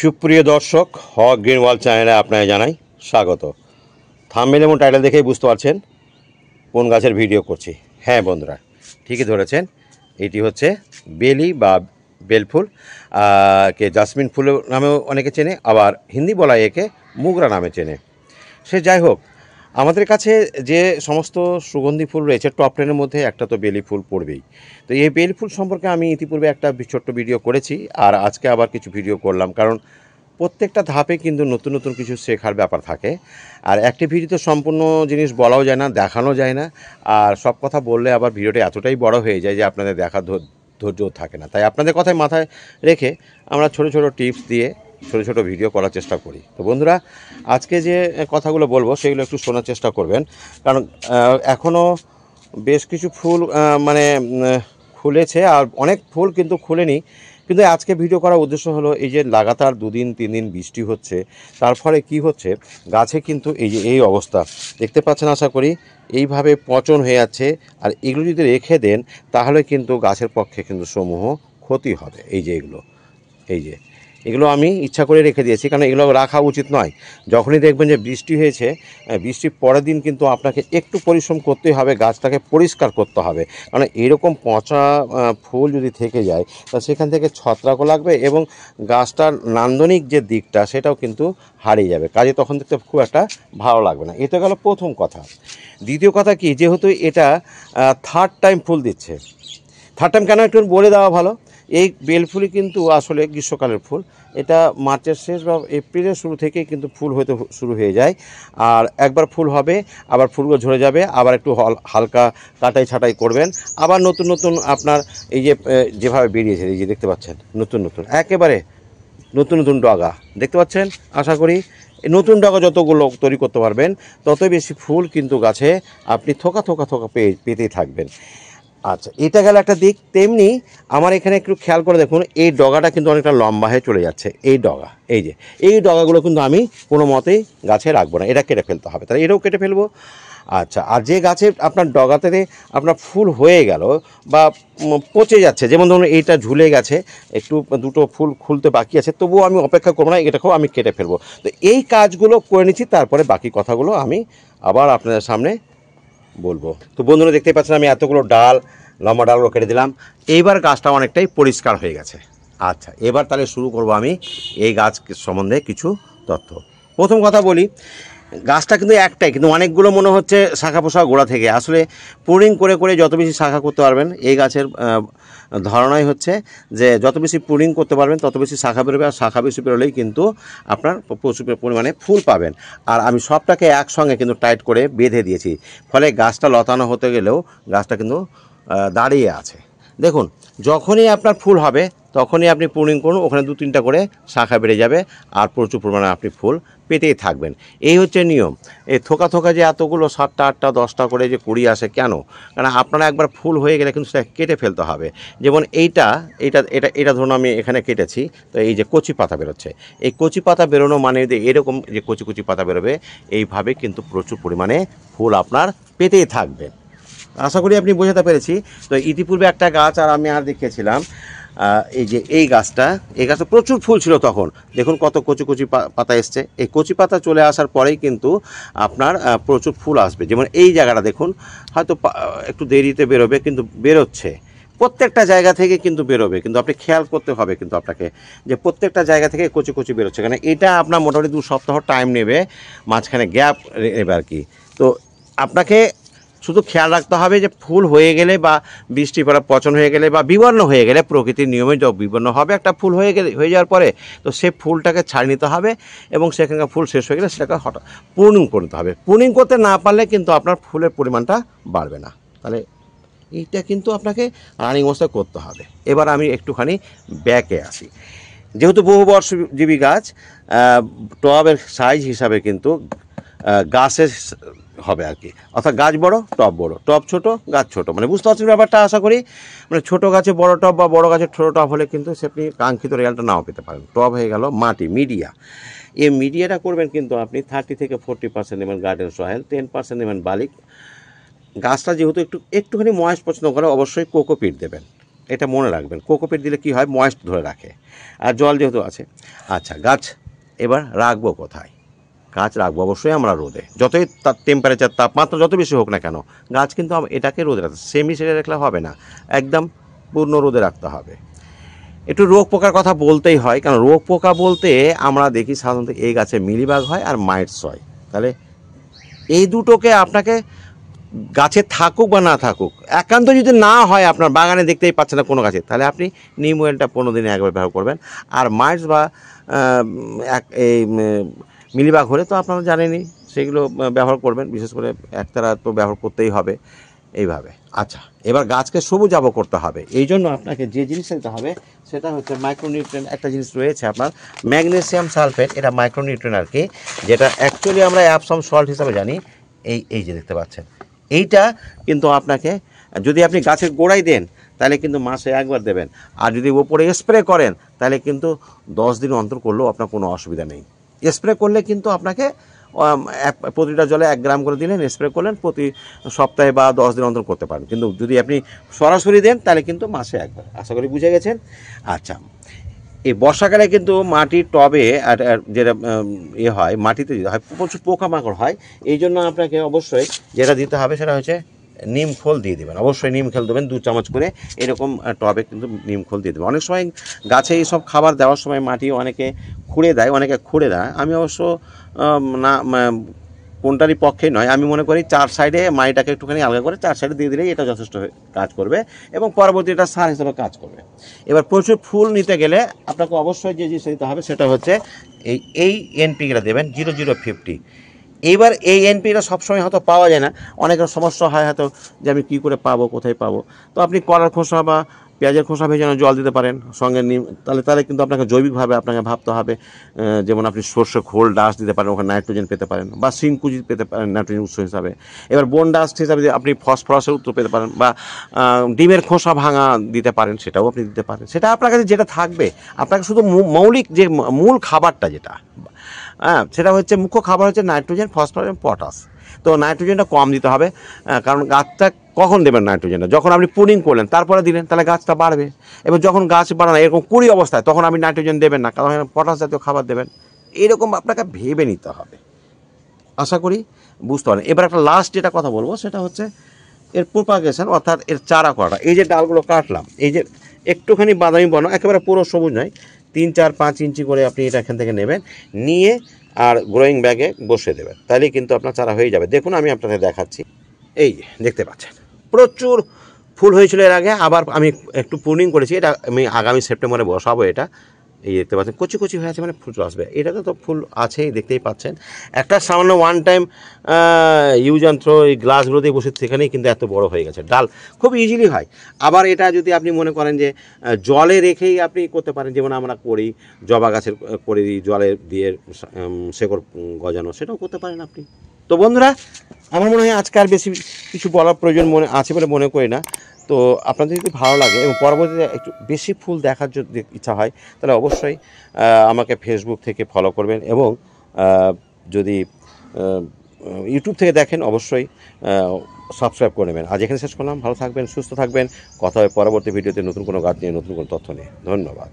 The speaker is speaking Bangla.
সুপ্রিয় দর্শক, হক গ্রিন ওয়ার্ল্ড চ্যানেলে আপনাকে জানাই স্বাগত। থাম্বনেল এবং টাইটেল দেখেই বুঝতে পারছেন কোন গাছের ভিডিও করছি। হ্যাঁ বন্ধুরা, ঠিকই ধরেছেন, এটি হচ্ছে বেলি বা বেলফুল, কে জাসমিন ফুল নামেও অনেকে চেনে, আবার হিন্দি বলা একে মুগরা নামে চেনে। সে যাই হোক, আমাদের কাছে যে সমস্ত সুগন্ধি ফুল রয়েছে টপ 10-এর মধ্যে একটা তো বেলি ফুল পড়বেই। তো এই বেলি ফুল সম্পর্কে আমি ইতিপূর্বে একটা ছোট্ট ভিডিও করেছি, আর আজকে আবার কিছু ভিডিও করলাম, কারণ প্রত্যেকটা ধাপে কিন্তু নতুন নতুন কিছু শেখার ব্যাপার থাকে। আর একটি ভিডিওতে সম্পূর্ণ জিনিস বলাও যায় না, দেখানো যায় না, আর সব কথা বললে আবার ভিডিওটা এতটাই বড় হয়ে যায় যে আপনাদের দেখার ধৈর্য থাকে না। তাই আপনাদের কথায় মাথায় রেখে আমরা ছোট ছোট টিপস দিয়ে ছোট ছোট ভিডিও করার চেষ্টা করি। তো বন্ধুরা, আজকে যে কথাগুলো বলবো সেগুলো একটু শোনার চেষ্টা করবেন, কারণ এখনও বেশ কিছু ফুল খুলেছে, আর অনেক ফুল কিন্তু খুলেনি। কিন্তু আজকে ভিডিও করার উদ্দেশ্য হলো, এই যে লাগাতার 2-3 দিন বৃষ্টি হচ্ছে, তার ফলে কি হচ্ছে, গাছে কিন্তু এই যে এই অবস্থা দেখতে পাচ্ছেন, আশা করি এইভাবে পচন হয়ে যাচ্ছে। আর এগুলো যদি রেখে দেন তাহলে কিন্তু গাছের পক্ষে কিন্তু সমূহ ক্ষতি হবে। এগুলো আমি ইচ্ছা করে রেখে দিয়েছি, কারণ এগুলো রাখা উচিত নয়। যখনই দেখবেন যে বৃষ্টি হয়েছে, বৃষ্টির পরের দিন কিন্তু আপনাকে একটু পরিশ্রম করতেই হবে, গাছটাকে পরিষ্কার করতে হবে। কারণ এরকম পচা ফুল যদি থেকে যায় তা সেখান থেকে ছত্রাকও লাগবে এবং গাছটার নান্দনিক যে দিকটা সেটাও কিন্তু হারিয়ে যাবে, কাজে তখন দেখতে খুব একটা ভালো লাগবে না। এটা গেল প্রথম কথা। দ্বিতীয় কথা কি, যেহেতু এটা থার্ড টাইম ফুল দিচ্ছে, থার্ড টাইম কেন একটু বলে দেওয়া ভালো। এই বেলফুলই কিন্তু আসলে গ্রীষ্মকালের ফুল। এটা মার্চের শেষ বা এপ্রিলের শুরু থেকেই কিন্তু ফুল হতে শুরু হয়ে যায়। আর একবার ফুল হবে, আবার ফুলগুলো ঝরে যাবে, আবার একটু হালকা কাটাই ছাঁটাই করবেন, আবার নতুন নতুন আপনার এই যে যেভাবে বেরিয়েছে, এই যে দেখতে পাচ্ছেন নতুন নতুন একেবারে নতুন নতুন ডগা দেখতে পাচ্ছেন। আশা করি নতুন ডগা যতগুলো তৈরি করতে পারবেন ততই বেশি ফুল কিন্তু গাছে আপনি থোকা থোকা থোকা পেতেই থাকবেন। আচ্ছা, এটা গেল একটা দিক। তেমনি আমার এখানে একটু খেয়াল করে দেখুন, এই ডগাটা কিন্তু অনেকটা লম্বা হয়ে চলে যাচ্ছে। এই ডগা, এই ডগাগুলো কিন্তু আমি কোনো মতেই গাছে রাখবো না, এটা কেটে ফেলতে হবে। তাহলে এটাও কেটে ফেলবো। আচ্ছা, আর যে গাছে আপনার ডগাতে আপনার ফুল হয়ে গেল বা পচে যাচ্ছে, যেমন ধরুন এইটা ঝুলে গেছে, একটু দুটো ফুল খুলতে বাকি আছে, তবুও আমি অপেক্ষা করবো না, এটাকেও আমি কেটে ফেলবো। তো এই কাজগুলো করে নিচ্ছি, তারপরে বাকি কথাগুলো আমি আবার আপনাদের সামনে বলবো। তো বন্ধুরা, দেখতে পাচ্ছেন আমি এতগুলো ডাল, লম্বা ডালগুলো কেটে দিলাম। এইবার গাছটা অনেকটাই পরিষ্কার হয়ে গেছে। আচ্ছা, এবার তাহলে শুরু করব আমি এই গাছ সম্বন্ধে কিছু তথ্য। প্রথম কথা বলি, গাছটা কিন্তু একটাই, কিন্তু অনেকগুলো মনে হচ্ছে শাখা পোশাক গোড়া থেকে। আসলে প্রুনিং করে করে যত বেশি শাখা করতে পারবেন, এই গাছের ধারণাই হচ্ছে যে যত বেশি প্রুনিং করতে পারবেন তত বেশি শাখা বেরোবে, আর শাখা বেশি বেরোলেই কিন্তু আপনার প্রচুর পরিমাণে ফুল পাবেন। আর আমি সবটাকে একসঙ্গে কিন্তু টাইট করে বেঁধে দিয়েছি, ফলে গাছটা লতানো হতে গেলেও গাছটা কিন্তু দাঁড়িয়ে আছে। দেখুন, যখনই আপনার ফুল হবে তখনই আপনি প্রুনিং করুন, ওখানে 2-3টা করে শাখা বেড়ে যাবে, আর প্রচুর পরিমাণে আপনি ফুল পেতেই থাকবেন। এই হচ্ছে নিয়ম। এই থোকা থোকা যে এতগুলো 7টা 8টা 10টা করে যে কুড়ি আসে কেন, কারণ আপনারা একবার ফুল হয়ে গেলে কিন্তু সেটা কেটে ফেলতে হবে। যেমন এটা ধরুন আমি এখানে কেটেছি, তো এই যে কচি পাতা বেরোচ্ছে, এই কচি পাতা বেরোনো মানে যে এরকম যে কচি কচি পাতা বেরোবে, এইভাবে কিন্তু প্রচুর পরিমাণে ফুল আপনার পেতেই থাকবে। আশা করি আপনি বোঝাতে পেরেছি। তো ইতিপূর্বে একটা গাছ আর আমি দেখিয়েছিলাম, এই যে এই গাছটা প্রচুর ফুল ছিল তখন। দেখুন কত কচি কচি পাতা এসছে। এই কচি পাতা চলে আসার পরেই কিন্তু আপনার প্রচুর ফুল আসবে। যেমন এই জায়গাটা দেখুন, হয়তো একটু দেরিতে বেরোবে, কিন্তু বেরোচ্ছে। প্রত্যেকটা জায়গা থেকে কিন্তু বেরোবে, কিন্তু আপনি খেয়াল করতে হবে কিন্তু আপনাকে, যে প্রত্যেকটা জায়গা থেকে কচি কচি বেরোচ্ছে। কারণ এটা আপনার মোটামুটি 2 সপ্তাহ টাইম নেবে, মাঝখানে গ্যাপ নেবে আর কি। তো আপনাকে শুধু খেয়াল রাখতে হবে যে ফুল হয়ে গেলে বা বৃষ্টি পড়া পচন হয়ে গেলে বা বিবর্ণ হয়ে গেলে, প্রকৃতির নিয়মে যখন বিবর্ণ হবে একটা ফুল হয়ে যাওয়ার পরে, তো সে ফুলটাকে ছাড়িয়ে নিতে হবে এবং সেখানকার ফুল শেষ হয়ে গেলে সেটাকে হঠাৎ প্রুনিং করতে হবে। প্রুনিং করতে না পারলে কিন্তু আপনার ফুলের পরিমাণটা বাড়বে না। তাহলে এইটা কিন্তু আপনাকে রানিং অবস্থায় করতে হবে। এবার আমি একটুখানি ব্যাকে আসি। যেহেতু বহুবর্ষজীবী গাছ, টবের সাইজ হিসাবে কিন্তু গাছের হবে আর কি, অর্থাৎ গাছ বড় টব ছোট, গাছ ছোট, মানে বুঝতে পারছেন ব্যাপারটা আশা করি। মানে ছোটো গাছে বড় টব বা বড় গাছে ছোটো টব হলে কিন্তু সে আপনি কাঙ্ক্ষিত রেজাল্টটা নাও পেতে পারেন। টব হয়ে গেল মাটি মিডিয়া, এই মিডিয়াটা করবেন কিন্তু আপনি 30 থেকে 40% নেবেন গার্ডেন সয়েল, 10% নেবেন বালি। গাছটা যেহেতু একটুখানি ময়েস্ট পছন্দ করে, অবশ্যই কোকোপিট দেবেন। এটা মনে রাখবেন। কোকোপিট দিলে কি হয়, ময়েস্ট ধরে রাখে, আর জল যেহেতু আছে। আচ্ছা, গাছ এবার রাখবো কোথায়? গাছ রাখবো অবশ্যই আমরা রোদে, যতই তার টেম্পারেচার তাপমাত্রা যত বেশি হোক না কেন, গাছ কিন্তু এটাকে রোদে রাখতে, সেমি শেডে রাখলে হবে না, একদম পূর্ণ রোদে রাখতে হবে। একটু রোগ পোকার কথা বলতেই হয়, কারণ রোগ পোকা বলতে আমরা দেখি সাধারণত এই গাছে মিলিবাগ হয় আর মাইটস হয়। তাহলে এই দুটোকে আপনাকে, গাছে থাকুক বা না থাকুক, একান্ত যদি না হয় আপনার বাগানে দেখতেই পাচ্ছেন না কোনো গাছে, তাহলে আপনি নিম অয়েলটা 15 দিনে একবার ব্যবহার করবেন। আর মাইটস বা এই মিলিবাগ হলে তো আপনারা জানেনই, সেগুলো ব্যবহার করবেন, বিশেষ করে একতারা তো ব্যবহার করতেই হবে এইভাবে। আচ্ছা, এবার গাছকে সবুজাব করতে হবে, এই জন্য আপনাকে যে জিনিসটা দিতে হবে সেটা হচ্ছে মাইক্রোনিউট্রিয়েন্ট। একটা জিনিস রয়েছে আপনার ম্যাগনেসিয়াম সালফেট, এটা মাইক্রোনিউট্রিয়েন্ট আর কি, যেটা অ্যাকচুয়ালি আমরা অ্যাপসাম সল্ট হিসাবে জানি। এই যে দেখতে পাচ্ছেন, এইটা কিন্তু আপনাকে যদি আপনি গাছের গোড়ায় দেন তাহলে কিন্তু মাসে একবার দেবেন, আর যদি ওপরে স্প্রে করেন তাহলে কিন্তু 10 দিন অন্তর করলেও আপনার কোনো অসুবিধা নেই। স্প্রে করলে কিন্তু আপনাকে প্রতিটা জলে 1 গ্রাম করে দিলেন, স্প্রে করলেন, প্রতি সপ্তাহে বা 10 দিন অন্তর করতে পারেন। কিন্তু যদি আপনি সরাসরি দেন তাহলে কিন্তু মাসে একবার। আশা করি বুঝে গেছেন। আচ্ছা, এই বর্ষাকালে কিন্তু মাটির টবে যেটা হয়, মাটিতে দিতে হয়, প্রচুর পোকামাকড় হয়, এই জন্য আপনাকে অবশ্যই যেটা দিতে হবে সেটা হচ্ছে নিম খোল দিয়ে দেবেন। অবশ্যই নিম খোল দেবেন 2 চামচ করে, এরকম টবে কিন্তু নিম খোল দিয়ে দেবেন। অনেক সময় গাছে এইসব খাবার দেওয়ার সময় মাটি অনেকে খুঁড়ে দেয়, আমি অবশ্য না, কোনটারই পক্ষে নয়। আমি মনে করি 4 সাইডে মাটিটাকে একটুখানি আলগা করে 4 সাইডে দিয়ে দিলেই এটা যথেষ্ট কাজ করবে, এবং পরবর্তী এটা সার হিসেবে কাজ করবে। এবার প্রচুর ফুল নিতে গেলে আপনাকে অবশ্যই যে জিনিস দিতে হবে সেটা হচ্ছে এই এনপিটা দেবেন 0050। এইবার এই এনপিটা সবসময় হয়তো পাওয়া যায় না, অনেকের সমস্যা হয় হয়তো যে আমি কী করে পাবো, কোথায় পাবো। তো আপনি কলার খোসা বা পেঁয়াজের খোসা ভেজানো জল দিতে পারেন সঙ্গে নিম, তাহলে কিন্তু আপনাকে জৈবিকভাবে আপনাকে ভাবতে হবে। যেমন আপনি সর্ষে খোল ডাস্ট দিতে পারেন, ওখানে নাইট্রোজেন পেতে পারেন, বা শিংকুচি পেতে পারেন নাইট্রোজেন উৎস হিসাবে। এবার বোন ডাস্ট হিসাবে আপনি ফসফরাসের উৎস পেতে পারেন, বা ডিমের খোসা ভাঙা দিতে পারেন, সেটাও আপনি দিতে পারেন। সেটা আপনার কাছে যেটা থাকবে, আপনাকে শুধু মৌলিক যে মূল খাবারটা যেটা, সেটা হচ্ছে মুখ্য খাবার হচ্ছে নাইট্রোজেন, ফসফরাস এবং পটাশ। তো নাইট্রোজেনটা কম দিতে হবে, কারণ গাছটা কখন দেবেন নাইট্রোজেনটা, যখন আপনি পুডিং করলেন তারপরে দিলেন, তাহলে গাছটা বাড়বে। এবার যখন গাছ বাড়ানো এরকম কুড়ি অবস্থায়, তখন আপনি নাইট্রোজেন দেবেন না, কারণ পটাশ জাতীয় খাবার দেবেন। এইরকম আপনাকে ভেবে নিতে হবে। আশা করি বুঝতে পারেন। এবার একটা লাস্ট যেটা কথা বলবো সেটা হচ্ছে এর প্রোপাগেশন, অর্থাৎ এর চারা করাটা। এই যে ডালগুলো কাটলাম, এই যে একটুখানি বাদামি বর্ণ, একেবারে পুরো সবুজ নয়, 3, 4, 5 ইঞ্চি করে আপনি এটা এখান থেকে নেবেন, নিয়ে আর গ্রোয়িং ব্যাগে বসিয়ে দেবেন, তাহলেই কিন্তু আপনার চারা হয়ে যাবে। দেখুন আমি আপনাদের দেখাচ্ছি, এই যে দেখতে পাচ্ছেন প্রচুর ফুল হয়েছিল এর আগে, আবার আমি একটু প্রুনিং করেছি, এটা আমি আগামী সেপ্টেম্বরে বসাবো। এটা এই দেখতে পাচ্ছেন কচি কচি হয়ে আছে, মানে ফুল আসবে, এটাতে তো ফুল আছেই দেখতেই পাচ্ছেন। একটা সামান্য 1 টাইম ইউজ যন্ত্র এই গ্লাসগুলো দিয়ে বসে, সেখানেই কিন্তু এত বড় হয়ে গেছে। ডাল খুব ইজিলি হয়। আবার এটা যদি আপনি মনে করেন যে জলে রেখেই আপনি করতে পারেন, যেমন আমরা করি, জবা গাছের করে দিই জলে দিয়ে শেকড় গজানো, সেটাও করতে পারেন আপনি। তো বন্ধুরা, আমার মনে হয় আজকে আর বেশি কিছু বলার প্রয়োজন মনে আছে বলে মনে করি না। তো আপনাদের যদি ভালো লাগে এবং পরবর্তীতে একটু বেশি ফুল দেখার যদি ইচ্ছা হয়, তাহলে অবশ্যই আমাকে ফেসবুক থেকে ফলো করবেন, এবং যদি ইউটিউব থেকে দেখেন অবশ্যই সাবস্ক্রাইব করে নেবেন। আজ এখানে শেষ করলাম। ভালো থাকবেন, সুস্থ থাকবেন। কথা হবে পরবর্তী ভিডিওতে নতুন কোনো গাছ নিয়ে, নতুন কোনো তথ্য নিয়ে। ধন্যবাদ।